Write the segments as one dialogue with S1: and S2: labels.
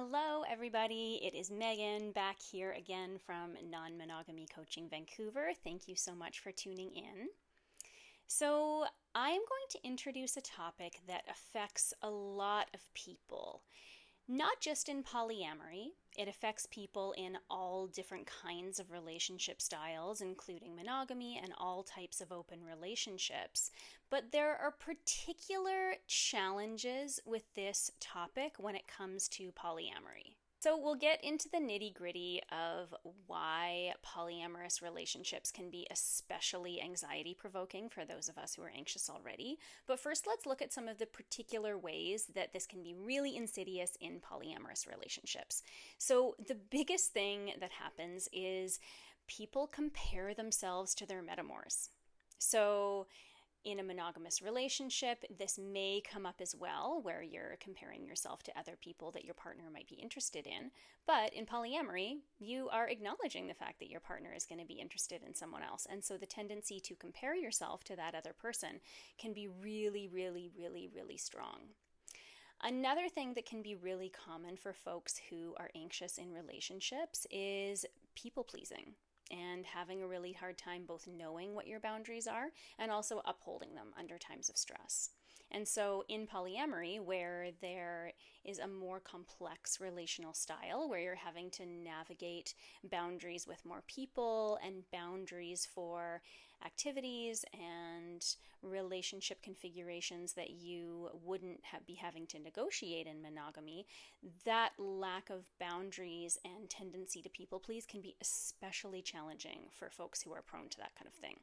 S1: Hello, everybody. It is Megan back here again from Non-Monogamy Coaching Vancouver. Thank you so much for tuning in. So, I am going to introduce a topic that affects a lot of people, not just in polyamory. It affects people in all different kinds of relationship styles, including monogamy and all types of open relationships. But there are particular challenges with this topic when it comes to polyamory. So we'll get into the nitty-gritty of why polyamorous relationships can be especially anxiety-provoking for those of us who are anxious already. But first, let's look at some of the particular ways that this can be really insidious in polyamorous relationships. So the biggest thing that happens is people compare themselves to their metamours. So in a monogamous relationship, this may come up as well, where you're comparing yourself to other people that your partner might be interested in. But in polyamory, you are acknowledging the fact that your partner is going to be interested in someone else. And so the tendency to compare yourself to that other person can be really, really, really, really strong. Another thing that can be really common for folks who are anxious in relationships is people pleasing and having a really hard time both knowing what your boundaries are and also upholding them under times of stress. And so in polyamory, where there is a more complex relational style, where you're having to navigate boundaries with more people and boundaries for activities and relationship configurations that you wouldn't be having to negotiate in monogamy, that lack of boundaries and tendency to people please can be especially challenging for folks who are prone to that kind of thing.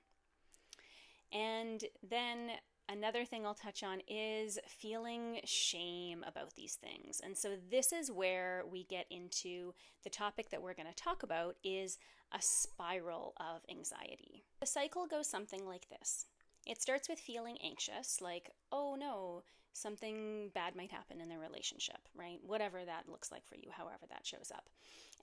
S1: And then another thing I'll touch on is feeling shame about these things. And so this is where we get into the topic that we're going to talk about, is a spiral of anxiety. The cycle goes something like this. It starts with feeling anxious, like, oh no, something bad might happen in the relationship, right? Whatever that looks like for you, however that shows up.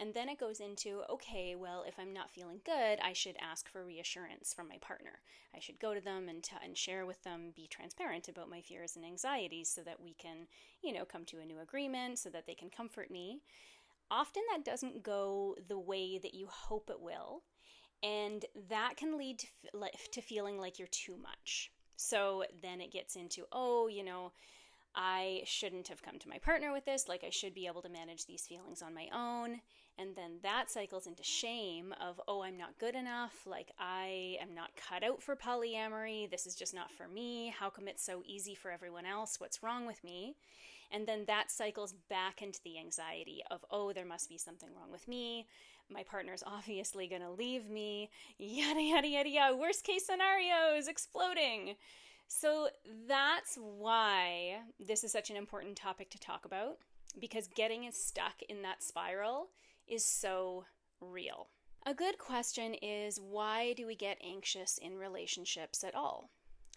S1: And then it goes into, okay, well, if I'm not feeling good, I should ask for reassurance from my partner. I should go to them and share with them, be transparent about my fears and anxieties so that we can, come to a new agreement, so that they can comfort me. Often that doesn't go the way that you hope it will. And that can lead to feeling like you're too much. So then it gets into, I shouldn't have come to my partner with this, like I should be able to manage these feelings on my own. And then that cycles into shame of, oh, I'm not good enough, like I am not cut out for polyamory, this is just not for me, how come it's so easy for everyone else, what's wrong with me? And then that cycles back into the anxiety of, oh, there must be something wrong with me, my partner's obviously gonna leave me, yada, yada, yada, yada, worst case scenarios exploding. So that's why this is such an important topic to talk about, because getting stuck in that spiral is so real. A good question is, why do we get anxious in relationships at all?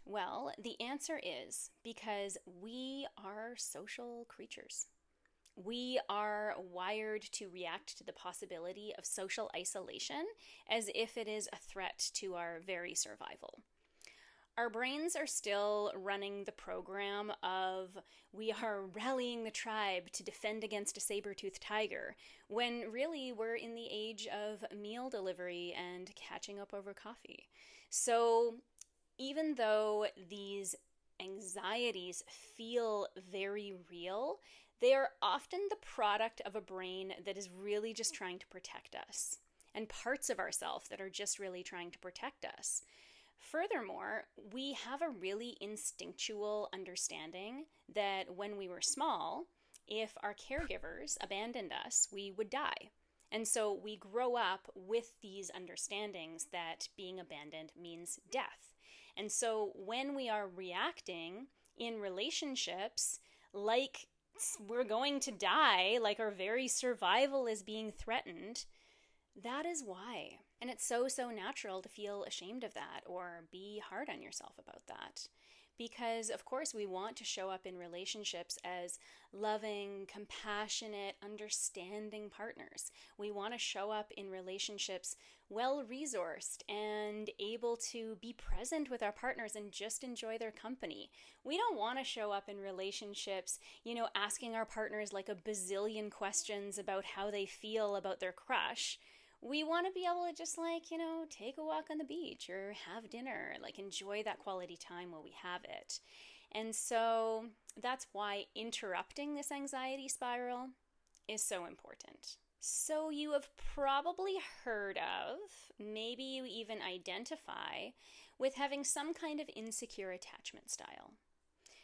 S1: Well, the answer is because we are social creatures. We are wired to react to the possibility of social isolation as if it is a threat to our very survival. Our brains are still running the program of we are rallying the tribe to defend against a saber-toothed tiger, when really we're in the age of meal delivery and catching up over coffee. So even though these anxieties feel very real, they are often the product of a brain that is really just trying to protect us, and parts of ourselves that are just really trying to protect us. Furthermore, we have a really instinctual understanding that when we were small, if our caregivers abandoned us, we would die. And so we grow up with these understandings that being abandoned means death. And so when we are reacting in relationships like we're going to die, like our very survival is being threatened, that is why. And it's so natural to feel ashamed of that or be hard on yourself about that. Because, of course, we want to show up in relationships as loving, compassionate, understanding partners. We want to show up in relationships well resourced and able to be present with our partners and just enjoy their company. We don't want to show up in relationships, asking our partners like a bazillion questions about how they feel about their crush. We want to be able to just take a walk on the beach or have dinner, enjoy that quality time while we have it. And so that's why interrupting this anxiety spiral is so important. So you have probably heard of, maybe you even identify with having some kind of insecure attachment style.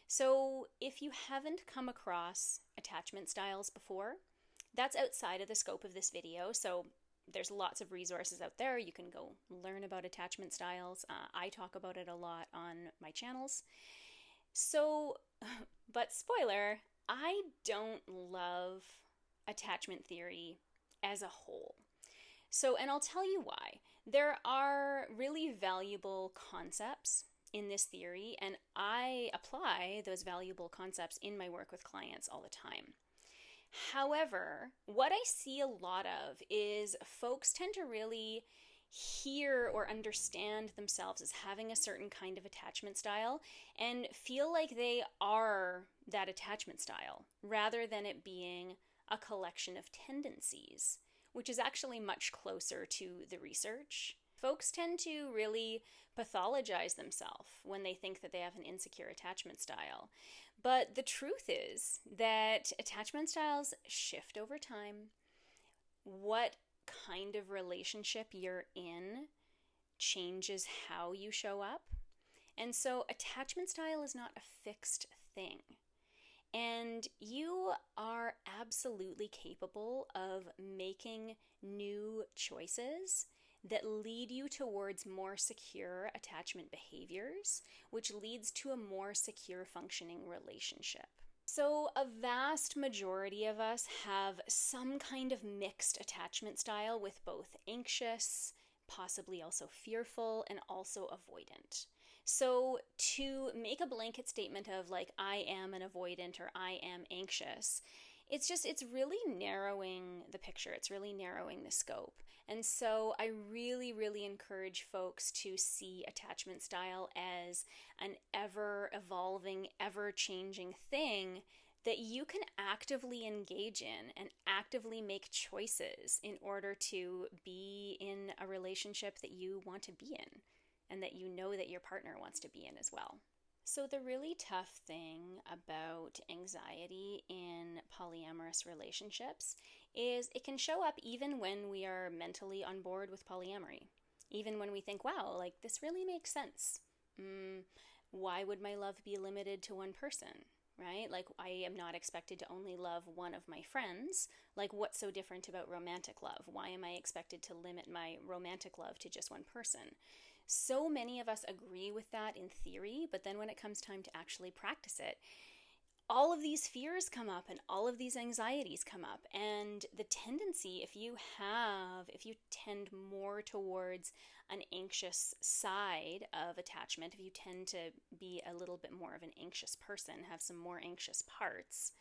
S1: So if you haven't come across attachment styles before, that's outside of the scope of this video. So there's lots of resources out there. You can go learn about attachment styles. I talk about it a lot on my channels. So, but spoiler, I don't love attachment theory as a whole. So, and I'll tell you why. There are really valuable concepts in this theory, and I apply those valuable concepts in my work with clients all the time. However, what I see a lot of is folks tend to really hear or understand themselves as having a certain kind of attachment style and feel like they are that attachment style rather than it being a collection of tendencies, which is actually much closer to the research. Folks tend to really pathologize themselves when they think that they have an insecure attachment style. But the truth is that attachment styles shift over time. What kind of relationship you're in changes how you show up. And so attachment style is not a fixed thing. And you are absolutely capable of making new choices that lead you towards more secure attachment behaviors, which leads to a more secure functioning relationship. So a vast majority of us have some kind of mixed attachment style with both anxious, possibly also fearful, and also avoidant. So to make a blanket statement of I am an avoidant or I am anxious, it's really narrowing the picture. It's really narrowing the scope. And so I really, really encourage folks to see attachment style as an ever-evolving, ever-changing thing that you can actively engage in and actively make choices in order to be in a relationship that you want to be in and that you know that your partner wants to be in as well. So the really tough thing about anxiety in polyamorous relationships is it can show up even when we are mentally on board with polyamory. Even when we think, wow, this really makes sense. Why would my love be limited to one person, right? I am not expected to only love one of my friends. What's so different about romantic love? Why am I expected to limit my romantic love to just one person? So many of us agree with that in theory, but then when it comes time to actually practice it, all of these fears come up and all of these anxieties come up. And the tendency, if you tend more towards an anxious side of attachment, if you tend to be a little bit more of an anxious person, have some more anxious parts,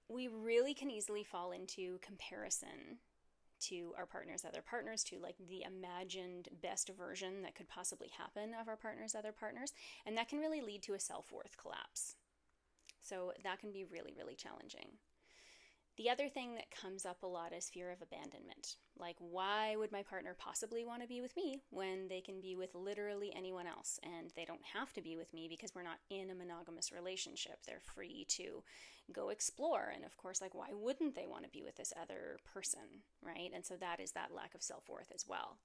S1: we really can easily fall into comparison to our partner's other partners, to the imagined best version that could possibly happen of our partner's other partners. And that can really lead to a self-worth collapse. So that can be really, really challenging. The other thing that comes up a lot is fear of abandonment. Why would my partner possibly want to be with me when they can be with literally anyone else? And they don't have to be with me because we're not in a monogamous relationship. They're free to go explore. And of course, why wouldn't they want to be with this other person, right? And so that is that lack of self-worth as well.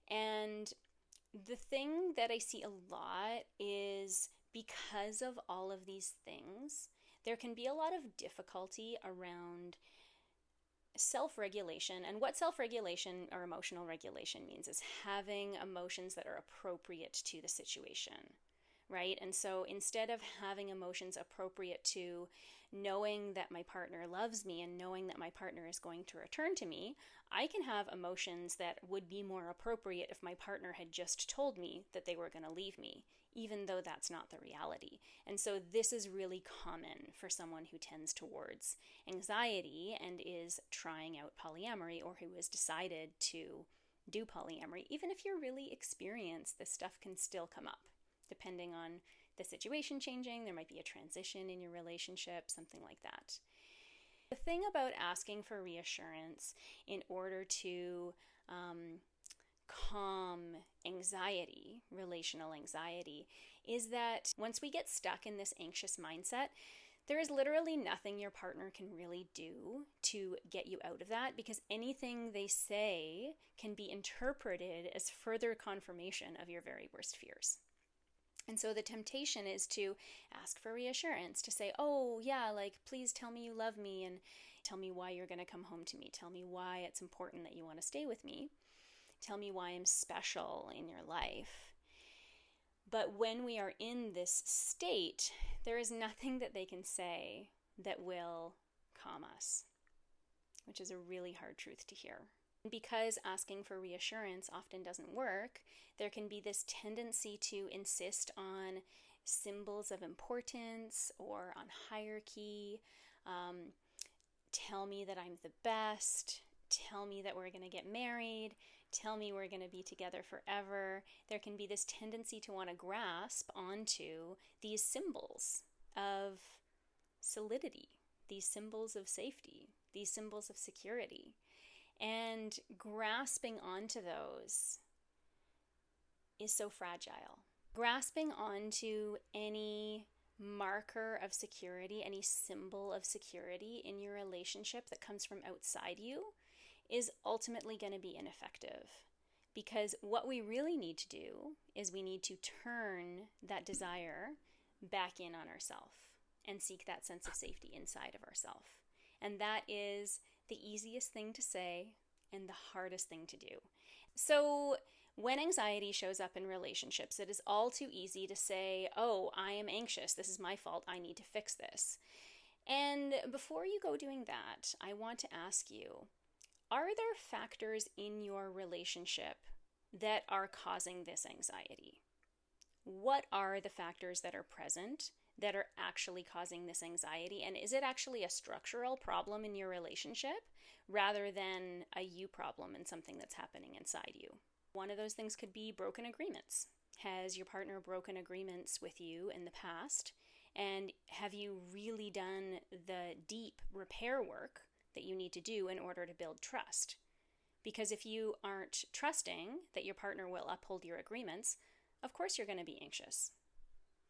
S1: And the thing that I see a lot is because of all of these things, there can be a lot of difficulty around self-regulation. And what self-regulation or emotional regulation means is having emotions that are appropriate to the situation, right? And so instead of having emotions appropriate to knowing that my partner loves me and knowing that my partner is going to return to me, I can have emotions that would be more appropriate if my partner had just told me that they were going to leave me, even though that's not the reality. And so this is really common for someone who tends towards anxiety and is trying out polyamory, or who has decided to do polyamory. Even if you're really experienced, this stuff can still come up depending on the situation changing. There might be a transition in your relationship, something like that. The thing about asking for reassurance in order to calm anxiety, relational anxiety, is that once we get stuck in this anxious mindset, there is literally nothing your partner can really do to get you out of that, because anything they say can be interpreted as further confirmation of your very worst fears. And so the temptation is to ask for reassurance, to say, oh yeah, like, please tell me you love me and tell me why you're going to come home to me. Tell me why it's important that you want to stay with me. Tell me why I'm special in your life. But when we are in this state, there is nothing that they can say that will calm us, which is a really hard truth to hear. Because asking for reassurance often doesn't work, there can be this tendency to insist on symbols of importance or on hierarchy. Tell me that I'm the best. Tell me that we're going to get married. Tell me we're going to be together forever. There can be this tendency to want to grasp onto these symbols of solidity, these symbols of safety, these symbols of security. And grasping onto those is so fragile. Grasping onto any marker of security, any symbol of security in your relationship that comes from outside you is ultimately going to be ineffective. Because what we really need to do is we need to turn that desire back in on ourselves and seek that sense of safety inside of ourselves. And that is the easiest thing to say and the hardest thing to do. So when anxiety shows up in relationships, it is all too easy to say, oh, I am anxious. This is my fault. I need to fix this. And before you go doing that, I want to ask you, are there factors in your relationship that are causing this anxiety? What are the factors that are present that are actually causing this anxiety? And is it actually a structural problem in your relationship rather than a you problem and something that's happening inside you? One of those things could be broken agreements. Has your partner broken agreements with you in the past? And have you really done the deep repair work that you need to do in order to build trust? Because if you aren't trusting that your partner will uphold your agreements, of course you're going to be anxious.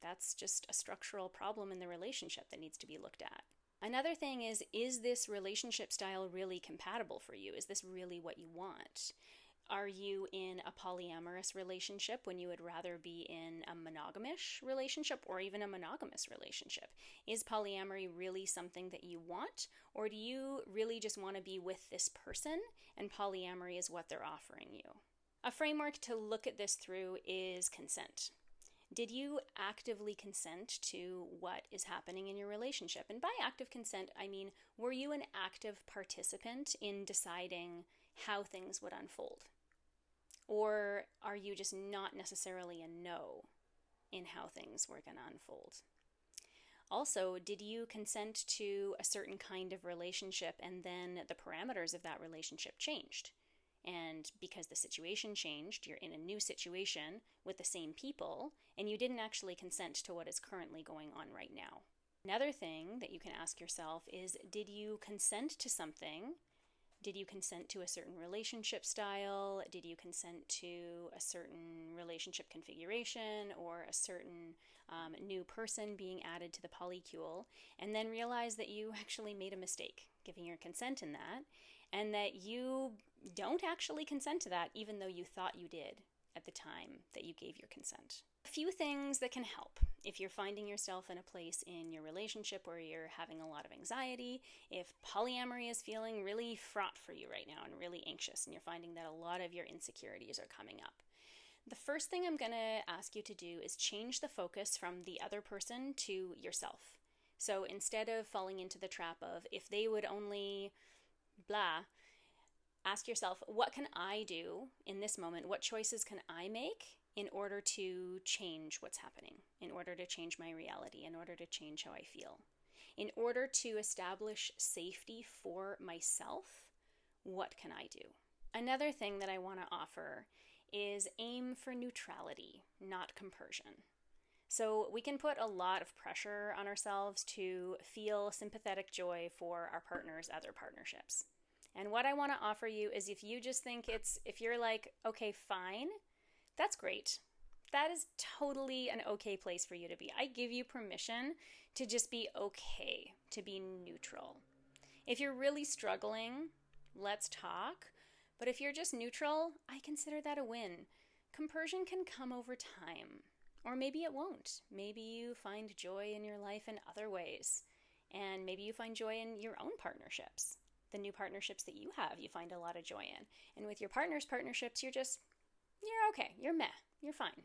S1: That's just a structural problem in the relationship that needs to be looked at. Another thing is this relationship style really compatible for you? Is this really what you want? Are you in a polyamorous relationship when you would rather be in a monogamish relationship or even a monogamous relationship? Is polyamory really something that you want, or do you really just want to be with this person and polyamory is what they're offering you? A framework to look at this through is consent. Did you actively consent to what is happening in your relationship? And by active consent, I mean, were you an active participant in deciding how things would unfold? Or are you just not necessarily a no in how things were going to unfold? Also, did you consent to a certain kind of relationship and then the parameters of that relationship changed? And because the situation changed, you're in a new situation with the same people, and you didn't actually consent to what is currently going on right now. Another thing that you can ask yourself is, did you consent to something? Did you consent to a certain relationship style? Did you consent to a certain relationship configuration or a certain new person being added to the polycule, and then realize that you actually made a mistake giving your consent in that, and that you don't actually consent to that even though you thought you did at the time that you gave your consent? A few things that can help if you're finding yourself in a place in your relationship where you're having a lot of anxiety, if polyamory is feeling really fraught for you right now and really anxious, and you're finding that a lot of your insecurities are coming up. The first thing I'm going to ask you to do is change the focus from the other person to yourself. So instead of falling into the trap of if they would only blah, ask yourself, what can I do in this moment? What choices can I make in order to change what's happening, in order to change my reality, in order to change how I feel, in order to establish safety for myself? What can I do? Another thing that I want to offer is aim for neutrality, not compersion. So we can put a lot of pressure on ourselves to feel sympathetic joy for our partner's other partnerships. And what I want to offer you is if you just think if you're like, okay, fine, that's great. That is totally an okay place for you to be. I give you permission to just be okay, to be neutral. If you're really struggling, let's talk. But if you're just neutral, I consider that a win. Compersion can come over time. Or maybe it won't. Maybe you find joy in your life in other ways. And maybe you find joy in your own partnerships. The new partnerships that you have, you find a lot of joy in. And with your partner's partnerships, you're okay. You're meh. You're fine.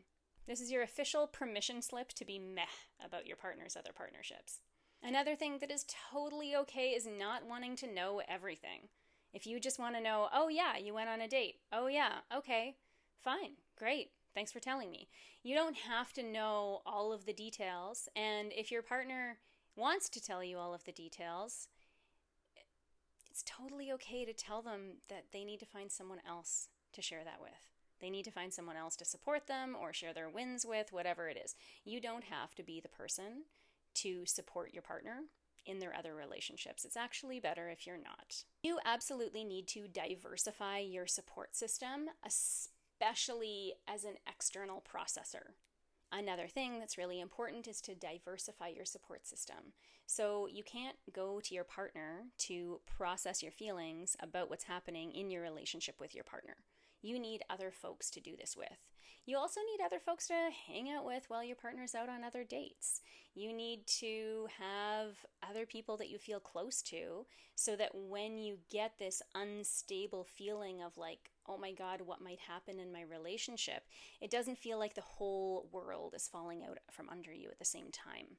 S1: This is your official permission slip to be meh about your partner's other partnerships. Another thing that is totally okay is not wanting to know everything. If you just want to know, oh yeah, you went on a date. Oh yeah, okay, fine, great. Thanks for telling me. You don't have to know all of the details. And if your partner wants to tell you all of the details, it's totally okay to tell them that they need to find someone else to share that with. They need to find someone else to support them or share their wins with, whatever it is. You don't have to be the person to support your partner in their other relationships. It's actually better if you're not. You absolutely need to diversify your support system, especially as an external processor. Another thing that's really important is to diversify your support system. So you can't go to your partner to process your feelings about what's happening in your relationship with your partner. You need other folks to do this with. You also need other folks to hang out with while your partner's out on other dates. You need to have other people that you feel close to so that when you get this unstable feeling of like, oh my God, what might happen in my relationship, it doesn't feel like the whole world is falling out from under you at the same time.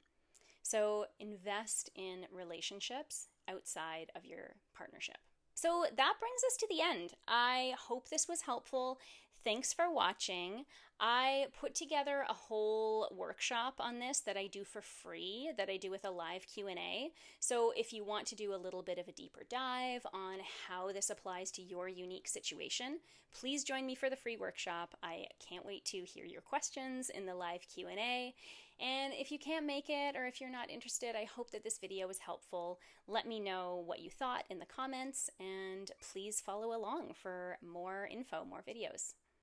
S1: So invest in relationships outside of your partnership. So that brings us to the end. I hope this was helpful. Thanks for watching. I put together a whole workshop on this that I do for free, that I do with a live Q&A. So if you want to do a little bit of a deeper dive on how this applies to your unique situation, please join me for the free workshop. I can't wait to hear your questions in the live Q&A. And if you can't make it or if you're not interested, I hope that this video was helpful. Let me know what you thought in the comments and please follow along for more info, more videos.